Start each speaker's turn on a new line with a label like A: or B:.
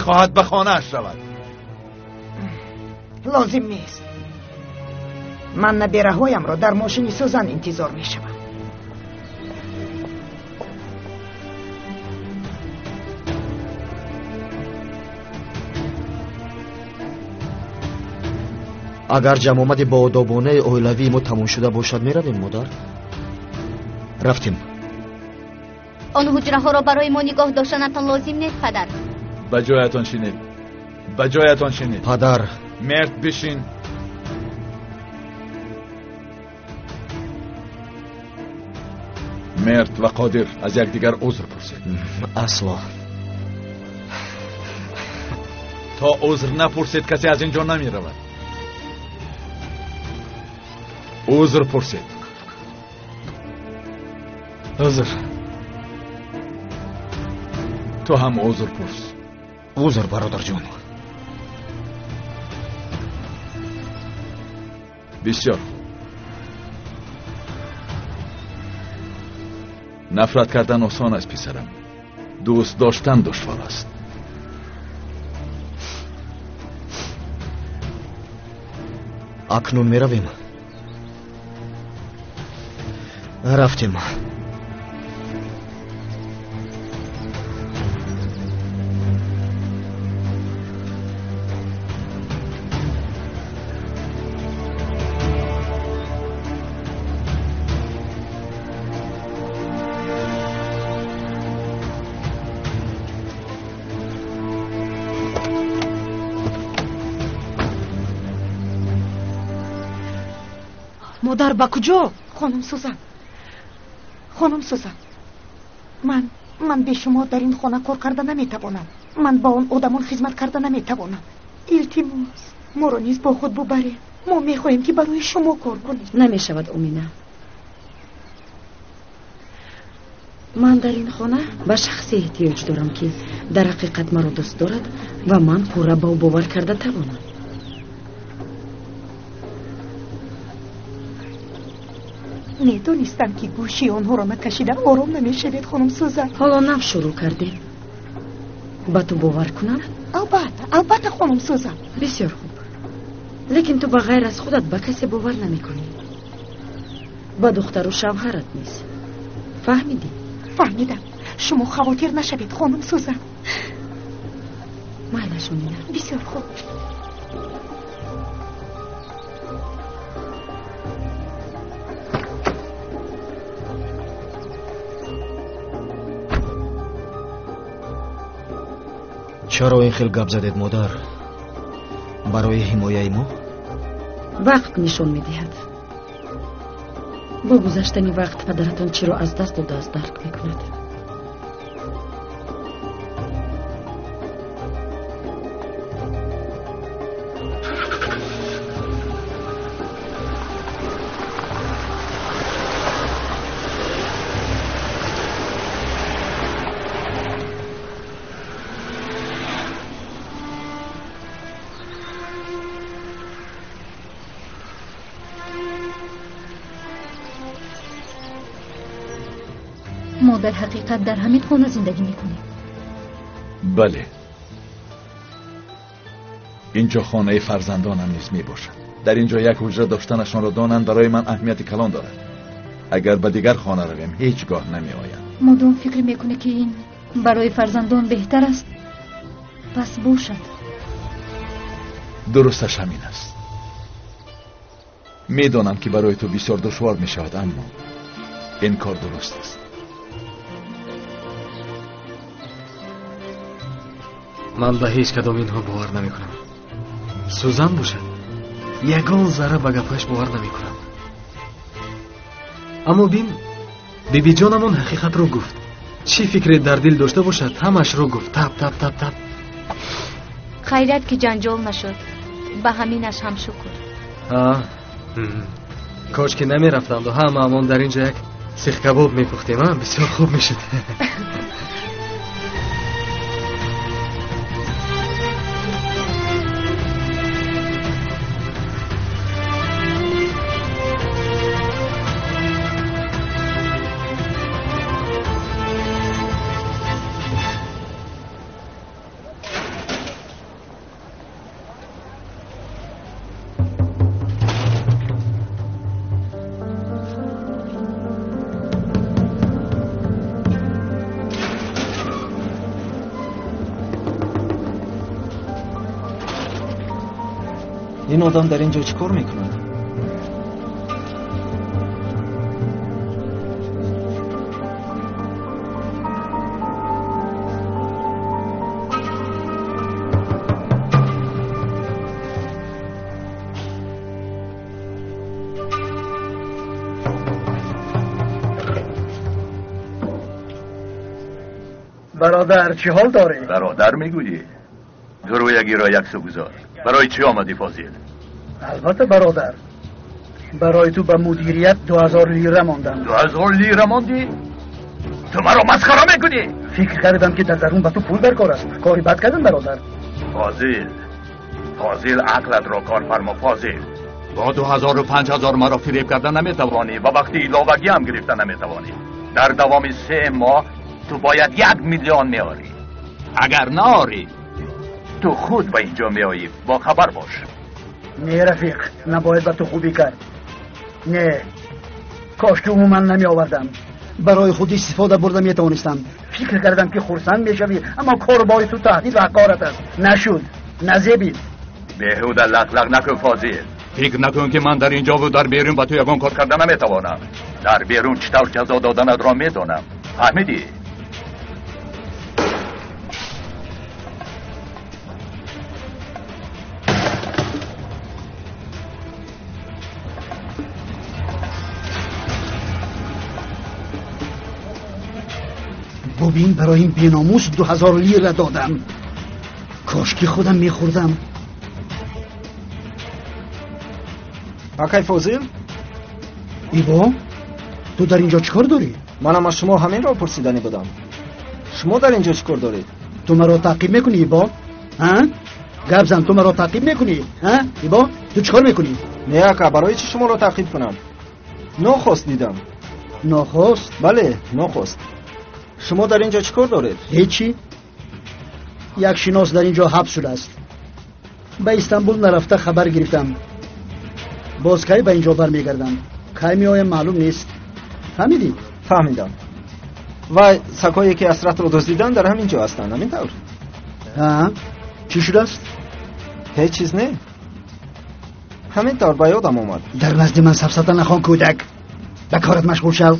A: میخواهد به خانه‌اش رود.
B: لازم نیست. من نبیره‌هایم را در ماشین سوزن انتظار میشوم.
C: اگر جمع با آدابانه اولیوی ما تموم شده باشد میرویم مادر. رفتیم.
D: آن حجره ها را برای ما نگاه داشتنتان لازم نیست پدر.
A: به جایتان شینید. به جایتان شینید.
C: پدر
A: مرد بشین. مرد و قادر از یکدیگر عذر پرسید.
C: اصلا
A: تا عذر نپرسید کسی از اینجا نمی رود. عذر پرسید.
C: عذر.
A: تو هم عذر پرس.
C: عذر برادر جان.
A: بسیار. نفرت کردن آسان است پسرم. دوست داشتن دشوار است.
C: اکنون می رویم. رفتیم.
B: مادر با کجا؟ خانم سوزن. خانم سوزن، من به شما در این خانه کار کرده نمیتوانم. من با اون آدمان خدمت کرده نمیتوانم. التماس ما را نیز با خود ببرید. ما میخواهیم که برای شما کار کنیم.
E: نمیشود امینه. من در این خانه به شخصی احتیاج دارم که در حقیقت مرا دوست دارد و من پورا با او باور کرده توانم.
B: ندانستم که گوشی آنها را نکشیده آرام نمیشوید خانم سوزن.
E: حالا نم شروع کردیم. با تو باور کنم؟
B: البته خانم سوزن.
E: بسیار خوب. لیکن تو بغیر از خودت به کسی باور نمی کنی. با دختر و شوهرت نیست. فهمیدی؟
B: فهمیدم. شما خواطر نشوید خانم سوزن.
E: مالشون میدم.
B: بسیار خوب.
C: چرا این خیلی گپ زدید مادر؟ برای حمایه ما؟
E: وقت نشون میدهد. با گذشتن وقت پدرتان چرا از دست داده از درک میکند.
D: ما در حقیقت در همین خانه زندگی میکنیم.
A: بله. اینجا خانه فرزندانم نیز میباشد. در اینجا یک حجره داشتنشان را دانند برای من اهمیت کلان دارد. اگر به دیگر خانه رویم هیچگاه نمی آیم.
D: مادام فکر میکنه که این برای فرزندان بهتر است، پس باشد.
A: درستش همین است. میدانم که برای تو بسیار دشوار می شود، اما این کار درست است.
F: من به هیچ کدام اینها باور نمی کنم. سوزن باشد یگان ذره به گپش باور نمی کنم. اما بین بیبی جانمون حقیقت رو گفت. چی فکری در دل داشته باشد همش رو گفت. تپ تپ تپ تپ.
D: خیرت که جنجال نشد. به همینش هم شکر.
F: کاش که نمی رفتند و هممون در اینجا یک سیخ کباب می پختیم. بسیار خوب می شد.
G: این آدم در اینجا چی کار میکنه؟
H: برادر چی حال داری؟
I: برادر میگویی؟ گرویگی را یک سو گذار. برای چی آمدی فاضل؟
H: البته برادر، برای تو به مدیریت 2000 لیره ماندم.
I: 2000 لیره ماندی؟ تو مرا مسخره میکنی؟
H: فکر کردم که در درون به تو پول درکار است. کاری بد کردم برادر.
I: فاضل عقلت را کار فرما فاضل. با 2000 و 5000 مرا فریب کردن نمیتوانی و وقتی ایلاوگی هم گرفتن نمیتوانی. در دوام 3 ماه تو باید 1 میلیون میاری. اگر ناری تو خود به اینجا میایی. با خبر باش.
H: نه رفیق، نباید به تو خوبی کرد. نه، کاش که عموما نمی آوردم. برای خود استفاده برده می توانستم. فکر کردم که خرسند می شوی، اما کار بای تو تهدید و حقارت است. نشد، نزیبید.
I: بیهوده لق نکن فاضل. فکر نکن که من در اینجا و در بیرون با تو یگان کار کردن نمیتوانم. در بیرون چطور جزا دادن را میدانم. فهمیدی؟
H: ببین برای این بیناموس 2000 لیره دادم. کاش که خودم میخوردم.
G: آقای فاضل،
H: ایبا تو در اینجا چیکار داری؟
G: منم از شما همین را پرسیدنی بودم. شما در اینجا چیکار دارید؟
H: تو مرا تعقیب میکنی ایبا؟ گپ زن، تو مرا تعقیب میکنی؟ ایبا تو چیکار میکنی؟
G: نه آقا، برای چی شما را تعقیب کنم؟ نخواست دیدم.
H: نخواست؟
G: بله نخواست. شما در اینجا چیکار دارید؟
H: هیچی. یک شناس در اینجا حبس شده است. به استانبول نرفته خبر گرفتم. باز کی به اینجا برمیگردم. کی میایم معلوم نیست. فهمیدی؟
G: فهمیدم. و سگایی که اسرت رو دزدیدن در همینجا هستن، همینطور؟
H: چی شده است؟
G: هیچ چیز نه. همینطور به یادم اومد.
H: در نزد من سفسطه نخوان کودک. به کارت مشغول شو.